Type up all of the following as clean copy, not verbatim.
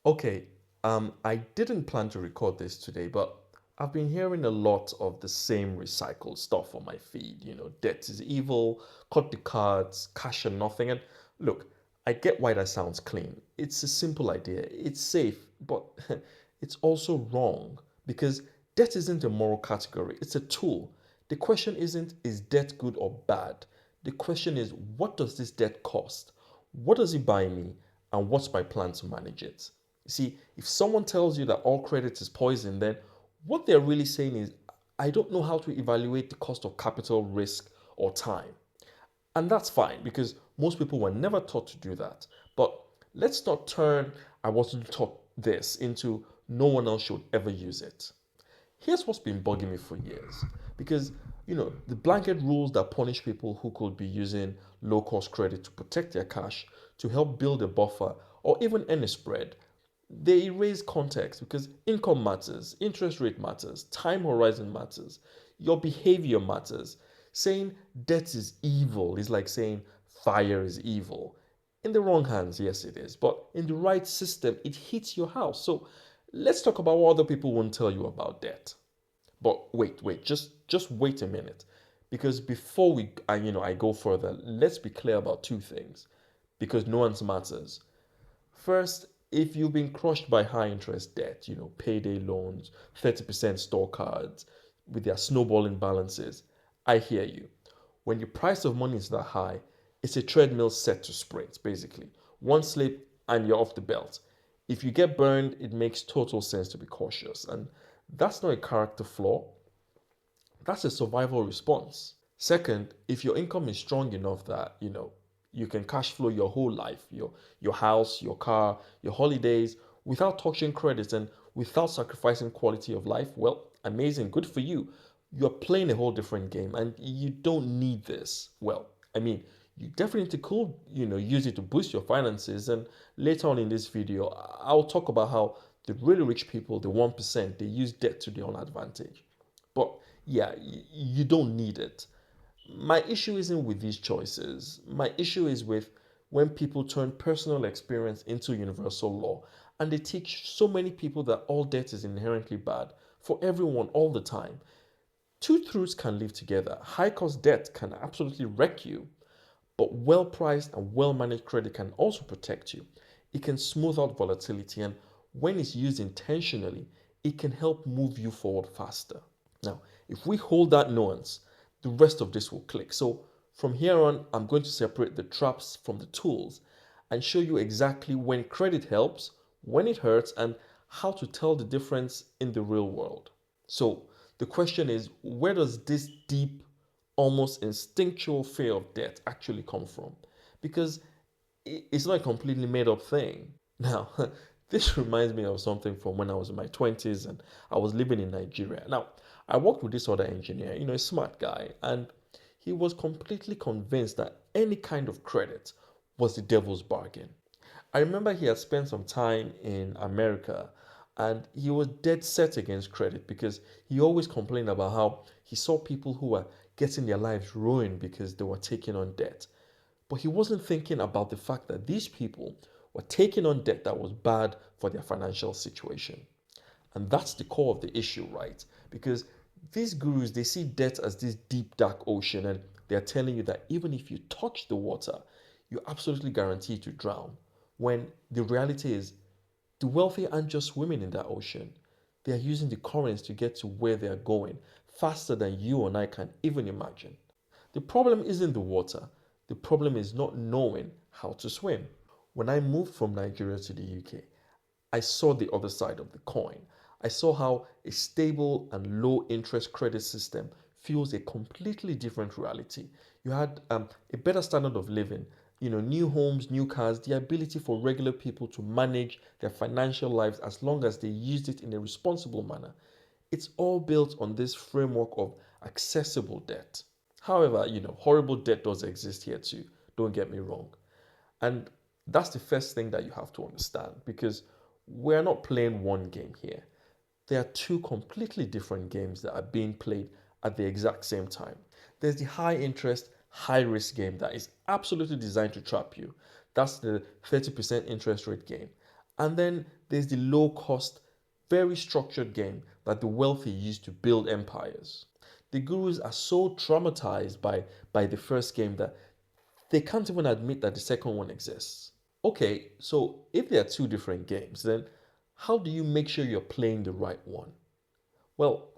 Okay, I didn't plan to record this today, but I've been hearing a lot of the same recycled stuff on my feed. Debt is evil, cut the cards, cash or nothing. And look, I get why that sounds clean. It's a simple idea, it's safe, but it's also wrong because debt isn't a moral category, it's a tool. The question isn't, is debt good or bad? The question is, what does this debt cost? What does it buy me? And what's my plan to manage it? You see, if someone tells you that all credit is poison, then what they're really saying is, I don't know how to evaluate the cost of capital, risk, or time. And that's fine because most people were never taught to do that. But let's not turn I wasn't taught this into no one else should ever use it. Here's what's been bugging me for years because the blanket rules that punish people who could be using low cost credit to protect their cash, to help build a buffer, or even earn a spread, they erase context because income matters, interest rate matters, time horizon matters, your behavior matters. Saying debt is evil is like saying fire is evil. In the wrong hands, yes, it is, but in the right system, it hits your house. So let's talk about what other people won't tell you about debt. But wait, just wait a minute, because before I go further, let's be clear about two things, because nuance matters. First, if you've been crushed by high interest debt, payday loans, 30% store cards with their snowballing balances, I hear you. When the price of money is that high, it's a treadmill set to sprint, basically. One slip and you're off the belt. If you get burned, it makes total sense to be cautious. And that's not a character flaw, that's a survival response. Second, if your income is strong enough that, you can cash flow your whole life, your house, your car, your holidays without touching credits and without sacrificing quality of life, well, amazing, good for you. You're playing a whole different game and you don't need this. Well, I mean, you definitely could, use it to boost your finances. And later on in this video, I'll talk about how the really rich people, the 1%, they use debt to their own advantage. But yeah, you don't need it. My issue isn't with these choices. My issue is with when people turn personal experience into universal law and they teach so many people that all debt is inherently bad for everyone all the time. Two truths can live together. High cost debt can absolutely wreck you, but well priced and well managed credit can also protect you. It can smooth out volatility, and when it's used intentionally, it can help move you forward faster. Now, if we hold that nuance, the rest of this will click. So, from here on, I'm going to separate the traps from the tools and show you exactly when credit helps, when it hurts, and how to tell the difference in the real world. So, the question is, where does this deep, almost instinctual fear of death actually come from? Because it's not a completely made up thing. Now, this reminds me of something from when I was in my 20s and I was living in Nigeria. Now, I worked with this other engineer, a smart guy, and he was completely convinced that any kind of credit was the devil's bargain. I remember he had spent some time in America and he was dead set against credit because he always complained about how he saw people who were getting their lives ruined because they were taking on debt. But he wasn't thinking about the fact that these people were taking on debt that was bad for their financial situation. And that's the core of the issue, right? Because these gurus, they see debt as this deep, dark ocean, and they're telling you that even if you touch the water, you're absolutely guaranteed to drown. When the reality is, the wealthy aren't just swimming in that ocean, they are using the currents to get to where they are going faster than you and I can even imagine. The problem isn't the water, the problem is not knowing how to swim. When I moved from Nigeria to the UK, I saw the other side of the coin. I saw how a stable and low interest credit system fuels a completely different reality. You had a better standard of living, new homes, new cars, the ability for regular people to manage their financial lives as long as they used it in a responsible manner. It's all built on this framework of accessible debt. However, horrible debt does exist here too. Don't get me wrong. And that's the first thing that you have to understand because we're not playing one game here. There are two completely different games that are being played at the exact same time. There's the high interest, high risk game that is absolutely designed to trap you. That's the 30% interest rate game. And then there's the low cost, very structured game that the wealthy use to build empires. The gurus are so traumatized by the first game that they can't even admit that the second one exists. Okay, so if there are two different games, then how do you make sure you're playing the right one? Well,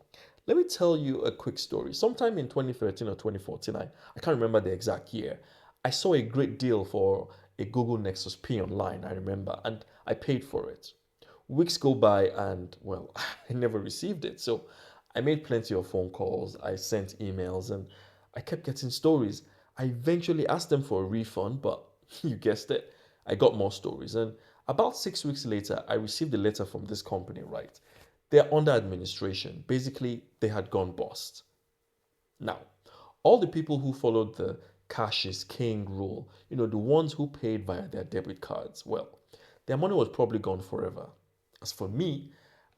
let me tell you a quick story. Sometime in 2013 or 2014, I can't remember the exact year, I saw a great deal for a Google Nexus P online, I remember, and I paid for it. Weeks go by and, well, I never received it. So I made plenty of phone calls, I sent emails, and I kept getting stories. I eventually asked them for a refund, but you guessed it, I got more stories. And about 6 weeks later, I received a letter from this company, right? They're under administration. Basically, they had gone bust. Now, all the people who followed the cash is king rule, the ones who paid via their debit cards, well, their money was probably gone forever. As for me,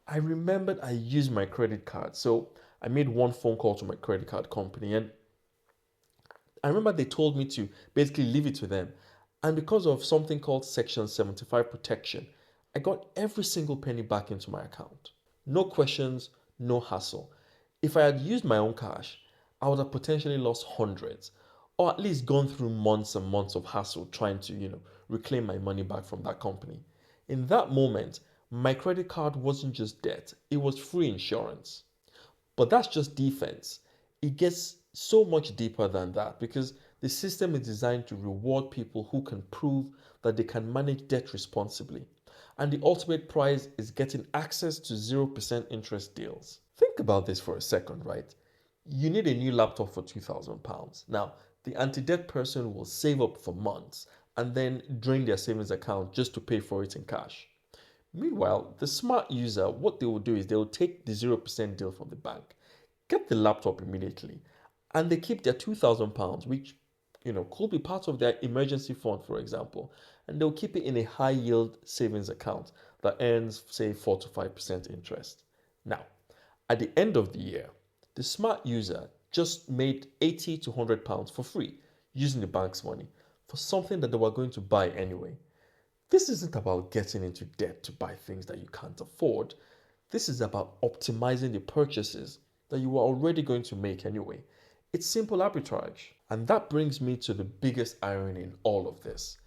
I remembered I used my credit card. So I made one phone call to my credit card company, and I remember they told me to basically leave it to them. And because of something called Section 75 protection, I got every single penny back into my account. No questions, no hassle. If I had used my own cash, I would have potentially lost hundreds, or at least gone through months and months of hassle trying to, reclaim my money back from that company. In that moment, my credit card wasn't just debt, it was free insurance. But that's just defense. It gets so much deeper than that because the system is designed to reward people who can prove that they can manage debt responsibly. And the ultimate prize is getting access to 0% interest deals. Think about this for a second, right? You need a new laptop for £2,000. Now, the anti debt person will save up for months and then drain their savings account just to pay for it in cash. Meanwhile, the smart user, what they will do is they will take the 0% deal from the bank, get the laptop immediately, and they keep their £2,000, which could be part of their emergency fund, for example, and they'll keep it in a high yield savings account that earns, say, 4 to 5% interest. Now, at the end of the year, the smart user just made £80 to £100 for free using the bank's money for something that they were going to buy anyway. This isn't about getting into debt to buy things that you can't afford. This is about optimizing the purchases that you are already going to make anyway. It's simple arbitrage. And that brings me to the biggest irony in all of this.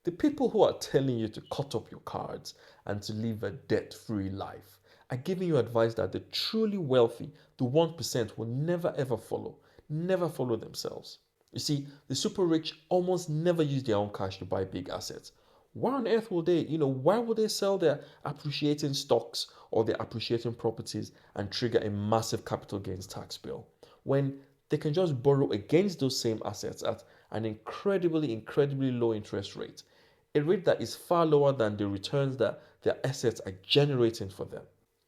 The people who are telling you to cut up your cards and to live a debt free life are giving you advice that the truly wealthy, the 1%, will never ever follow, never follow themselves. You see, the super rich almost never use their own cash to buy big assets. Why on earth will why would they sell their appreciating stocks or their appreciating properties and trigger a massive capital gains tax bill when they can just borrow against those same assets at an incredibly low interest rate, a rate that is far lower than the returns that their assets are generating for them.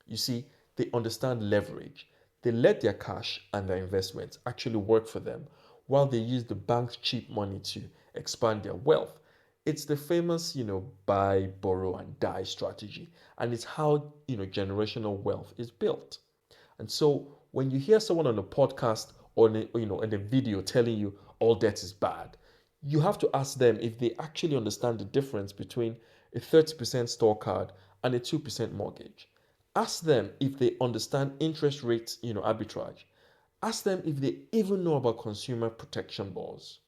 You see, they understand leverage. They let their cash and their investments actually work for them while they use the bank's cheap money to expand their wealth. It's the famous, buy, borrow, and die strategy. And it's how, generational wealth is built. And so when you hear someone on a podcast or in a video telling you all debt is bad, you have to ask them if they actually understand the difference between a 30% store card and a 2% mortgage. Ask them if they understand interest rates, arbitrage. Ask them if they even know about consumer protection laws.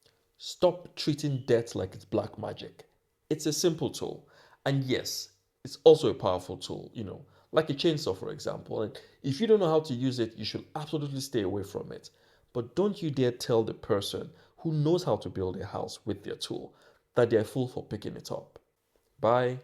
Stop treating debt like it's black magic. It's a simple tool. And yes, it's also a powerful tool, like a chainsaw, for example. And if you don't know how to use it, you should absolutely stay away from it. But don't you dare tell the person who knows how to build a house with their tool that they're a fool for picking it up. Bye.